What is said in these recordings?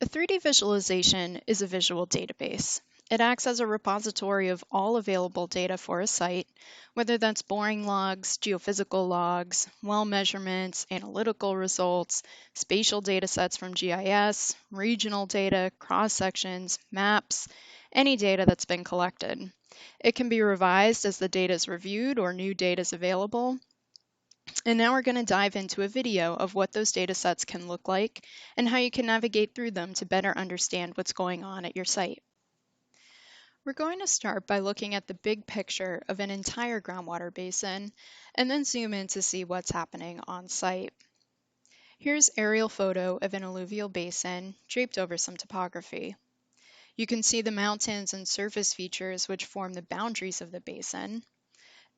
A 3D visualization is a visual database. It acts as a repository of all available data for a site, whether that's boring logs, geophysical logs, well measurements, analytical results, spatial data sets from GIS, regional data, cross-sections, maps, any data that's been collected. It can be revised as the data is reviewed or new data is available. And now we're going to dive into a video of what those data sets can look like and how you can navigate through them to better understand what's going on at your site. We're going to start by looking at the big picture of an entire groundwater basin and then zoom in to see what's happening on site. Here's an aerial photo of an alluvial basin draped over some topography. You can see the mountains and surface features which form the boundaries of the basin.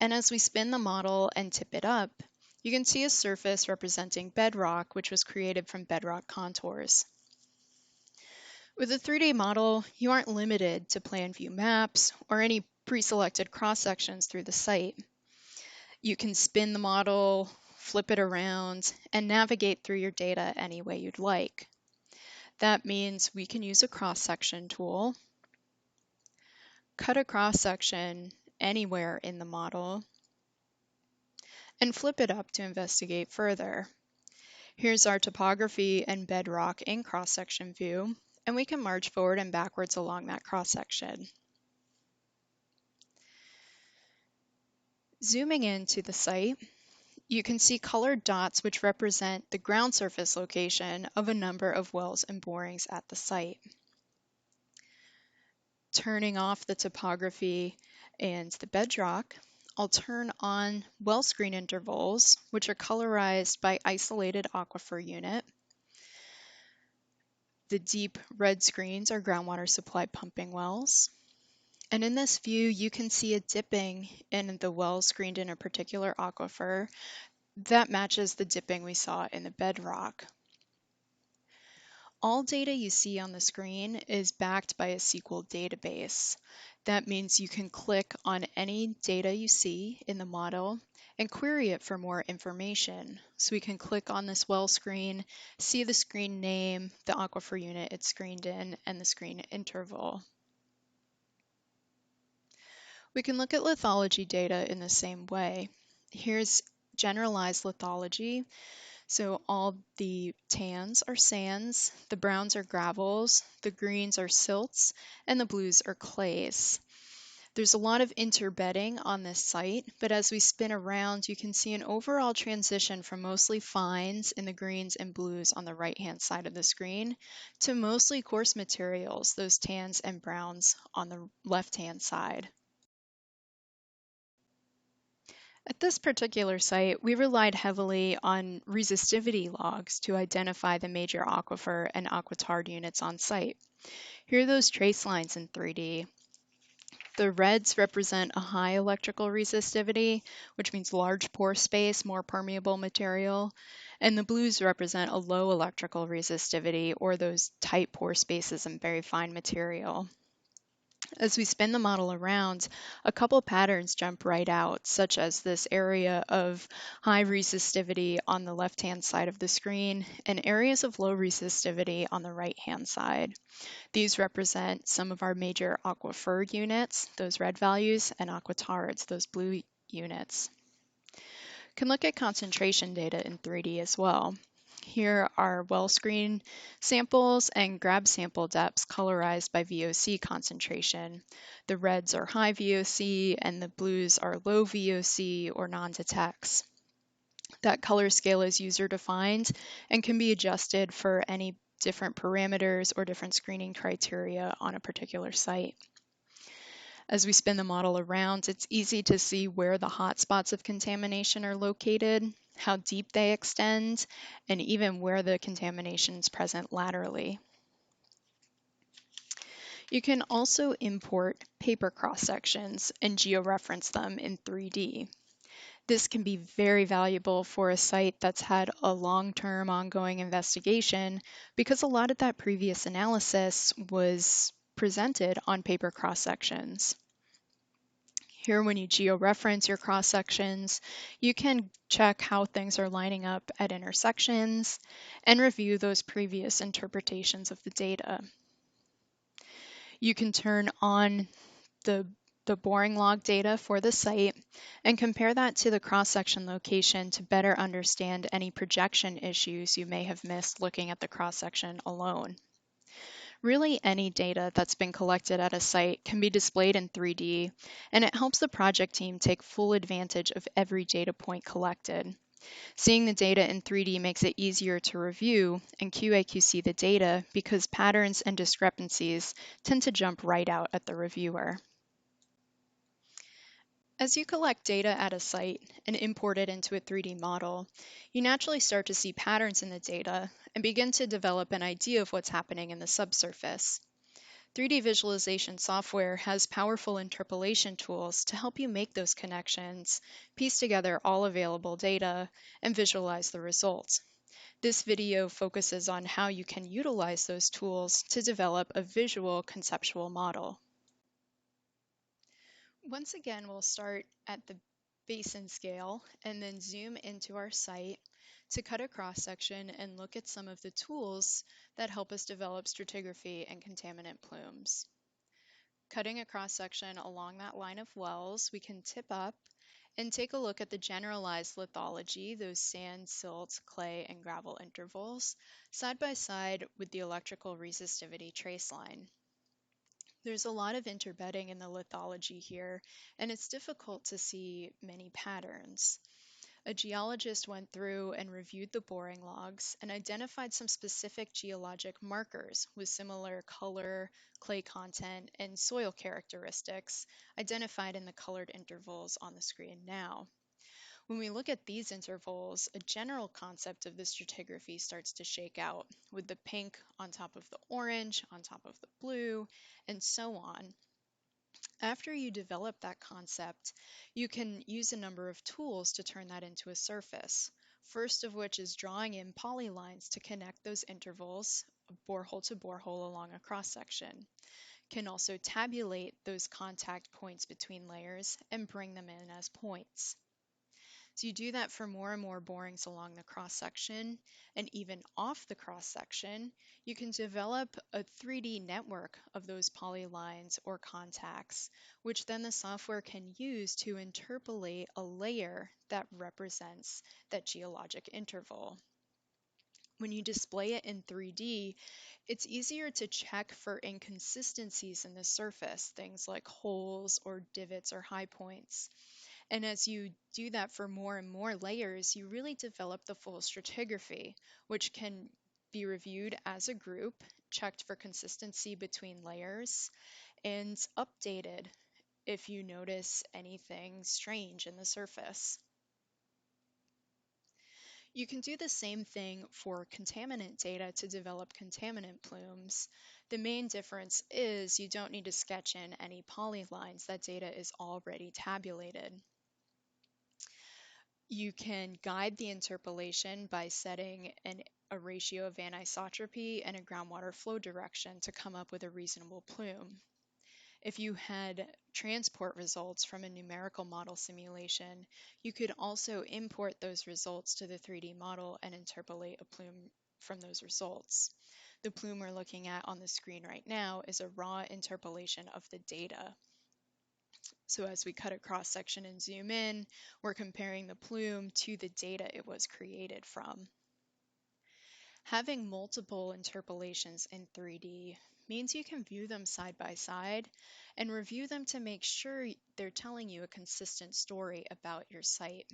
And as we spin the model and tip it up, you can see a surface representing bedrock, which was created from bedrock contours. With a 3D model, you aren't limited to plan view maps or any pre-selected cross-sections through the site. You can spin the model, flip it around, and navigate through your data any way you'd like. That means we can use a cross-section tool, cut a cross-section anywhere in the model, and flip it up to investigate further. Here's our topography and bedrock in cross-section view, and we can march forward and backwards along that cross-section. Zooming into the site, you can see colored dots which represent the ground surface location of a number of wells and borings at the site. Turning off the topography and the bedrock, I'll turn on well screen intervals, which are colorized by isolated aquifer unit. The deep red screens are groundwater supply pumping wells. And in this view, you can see a dipping in the well screened in a particular aquifer that matches the dipping we saw in the bedrock. All data you see on the screen is backed by a SQL database. That means you can click on any data you see in the model and query it for more information. So we can click on this well screen, see the screen name, the aquifer unit it's screened in, and the screen interval. We can look at lithology data in the same way. Here's generalized lithology. So all the tans are sands, the browns are gravels, the greens are silts, and the blues are clays. There's a lot of interbedding on this site, but as we spin around, you can see an overall transition from mostly fines in the greens and blues on the right-hand side of the screen to mostly coarse materials, those tans and browns on the left-hand side. At this particular site, we relied heavily on resistivity logs to identify the major aquifer and aquitard units on site. Here are those trace lines in 3D. The reds represent a high electrical resistivity, which means large pore space, more permeable material, and the blues represent a low electrical resistivity, or those tight pore spaces and very fine material. As we spin the model around, a couple patterns jump right out, such as this area of high resistivity on the left-hand side of the screen and areas of low resistivity on the right-hand side. These represent some of our major aquifer units, those red values, and aquitards, those blue units. You can look at concentration data in 3D as well. Here are well screen samples and grab sample depths colorized by VOC concentration. The reds are high VOC and the blues are low VOC or non-detects. That color scale is user defined and can be adjusted for any different parameters or different screening criteria on a particular site. As we spin the model around, it's easy to see where the hotspots of contamination are located, how deep they extend, and even where the contamination is present laterally. You can also import paper cross-sections and georeference them in 3D. This can be very valuable for a site that's had a long-term ongoing investigation because a lot of that previous analysis was presented on paper cross-sections. Here, when you georeference your cross-sections, you can check how things are lining up at intersections and review those previous interpretations of the data. You can turn on the boring log data for the site and compare that to the cross-section location to better understand any projection issues you may have missed looking at the cross-section alone. Really, any data that's been collected at a site can be displayed in 3D, and it helps the project team take full advantage of every data point collected. Seeing the data in 3D makes it easier to review and QA/QC the data because patterns and discrepancies tend to jump right out at the reviewer. As you collect data at a site and import it into a 3D model, you naturally start to see patterns in the data and begin to develop an idea of what's happening in the subsurface. 3D visualization software has powerful interpolation tools to help you make those connections, piece together all available data, and visualize the results. This video focuses on how you can utilize those tools to develop a visual conceptual model. Once again, we'll start at the basin scale and then zoom into our site to cut a cross-section and look at some of the tools that help us develop stratigraphy and contaminant plumes. Cutting a cross-section along that line of wells, we can tip up and take a look at the generalized lithology, those sand, silt, clay, and gravel intervals, side by side with the electrical resistivity trace line. There's a lot of interbedding in the lithology here, and it's difficult to see many patterns. A geologist went through and reviewed the boring logs and identified some specific geologic markers with similar color, clay content, and soil characteristics identified in the colored intervals on the screen now. When we look at these intervals, a general concept of the stratigraphy starts to shake out, with the pink on top of the orange, on top of the blue, and so on. After you develop that concept, you can use a number of tools to turn that into a surface. First of which is drawing in polylines to connect those intervals, borehole to borehole along a cross-section. Can also tabulate those contact points between layers and bring them in as points. So you do that for more and more borings along the cross-section, and even off the cross-section, you can develop a 3D network of those polylines or contacts, which then the software can use to interpolate a layer that represents that geologic interval. When you display it in 3D, it's easier to check for inconsistencies in the surface, things like holes or divots or high points. And as you do that for more and more layers, you really develop the full stratigraphy, which can be reviewed as a group, checked for consistency between layers, and updated if you notice anything strange in the surface. You can do the same thing for contaminant data to develop contaminant plumes. The main difference is you don't need to sketch in any polylines. That data is already tabulated. You can guide the interpolation by setting a ratio of anisotropy and a groundwater flow direction to come up with a reasonable plume. If you had transport results from a numerical model simulation, you could also import those results to the 3D model and interpolate a plume from those results. The plume we're looking at on the screen right now is a raw interpolation of the data. So as we cut a cross section and zoom in, we're comparing the plume to the data it was created from. Having multiple interpolations in 3D means you can view them side by side and review them to make sure they're telling you a consistent story about your site.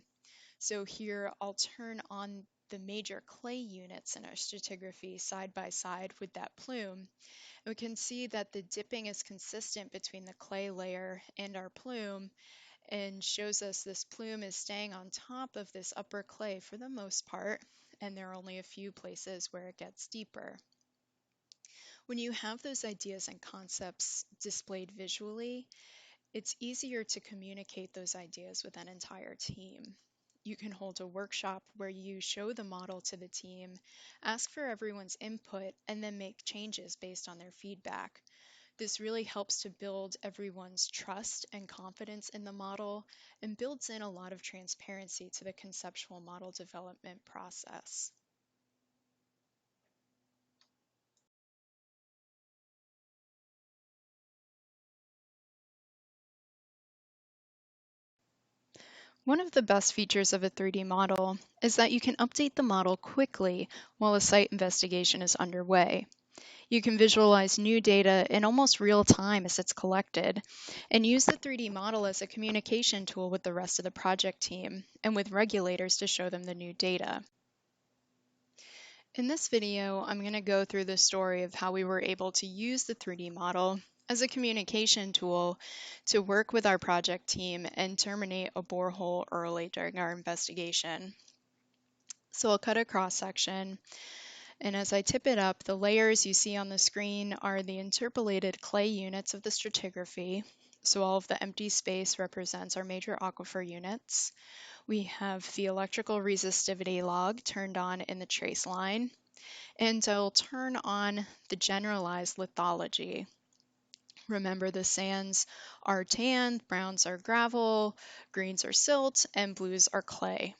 So here I'll turn on the major clay units in our stratigraphy side by side with that plume. We can see that the dipping is consistent between the clay layer and our plume and shows us this plume is staying on top of this upper clay for the most part, and there are only a few places where it gets deeper. When you have those ideas and concepts displayed visually, it's easier to communicate those ideas with an entire team. You can hold a workshop where you show the model to the team, ask for everyone's input, and then make changes based on their feedback. This really helps to build everyone's trust and confidence in the model and builds in a lot of transparency to the conceptual model development process. One of the best features of a 3D model is that you can update the model quickly while a site investigation is underway. You can visualize new data in almost real time as it's collected, and use the 3D model as a communication tool with the rest of the project team and with regulators to show them the new data. In this video, I'm going to go through the story of how we were able to use the 3D model as a communication tool to work with our project team and terminate a borehole early during our investigation. So I'll cut a cross section, and as I tip it up, the layers you see on the screen are the interpolated clay units of the stratigraphy. So all of the empty space represents our major aquifer units. We have the electrical resistivity log turned on in the trace line, and I'll turn on the generalized lithology. Remember, the sands are tan, browns are gravel, greens are silt, and blues are clay.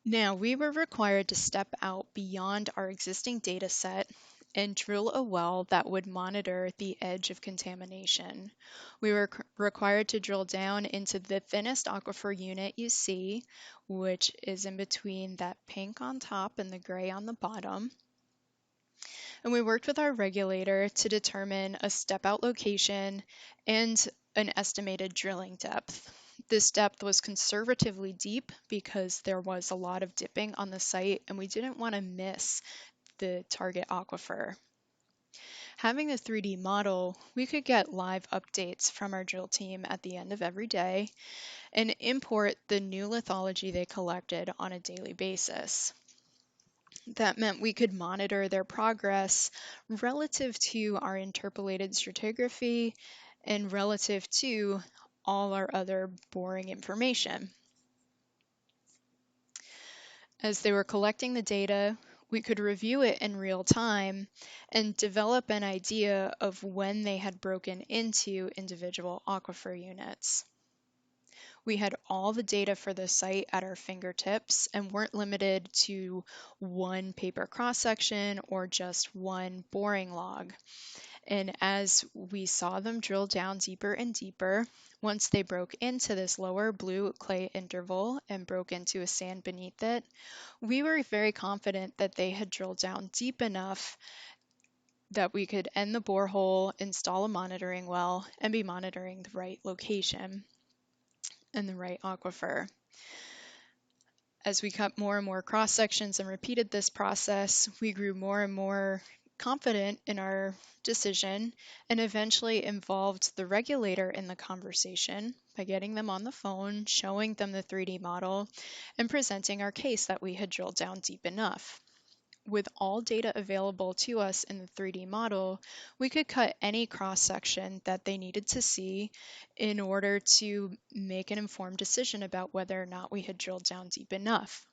Now, we were required to step out beyond our existing data set and drill a well that would monitor the edge of contamination. We were required to drill down into the thinnest aquifer unit you see, which is in between that pink on top and the gray on the bottom. And we worked with our regulator to determine a step-out location and an estimated drilling depth. This depth was conservatively deep because there was a lot of dipping on the site and we didn't want to miss the target aquifer. Having the 3D model, we could get live updates from our drill team at the end of every day and import the new lithology they collected on a daily basis. That meant we could monitor their progress relative to our interpolated stratigraphy and relative to all our other boring information. As they were collecting the data, we could review it in real time and develop an idea of when they had broken into individual aquifer units. We had all the data for the site at our fingertips and weren't limited to one paper cross-section or just one boring log. And as we saw them drill down deeper and deeper, once they broke into this lower blue clay interval and broke into a sand beneath it, we were very confident that they had drilled down deep enough that we could end the borehole, install a monitoring well, and be monitoring the right location and the right aquifer. As we cut more and more cross sections and repeated this process, we grew more and more confident in our decision and eventually involved the regulator in the conversation by getting them on the phone, showing them the 3D model, and presenting our case that we had drilled down deep enough. With all data available to us in the 3D model, we could cut any cross-section that they needed to see in order to make an informed decision about whether or not we had drilled down deep enough.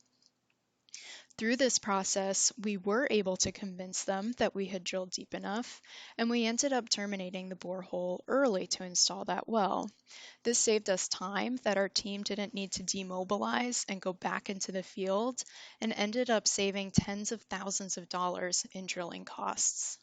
Through this process, we were able to convince them that we had drilled deep enough, and we ended up terminating the borehole early to install that well. This saved us time that our team didn't need to demobilize and go back into the field, and ended up saving tens of thousands of dollars in drilling costs.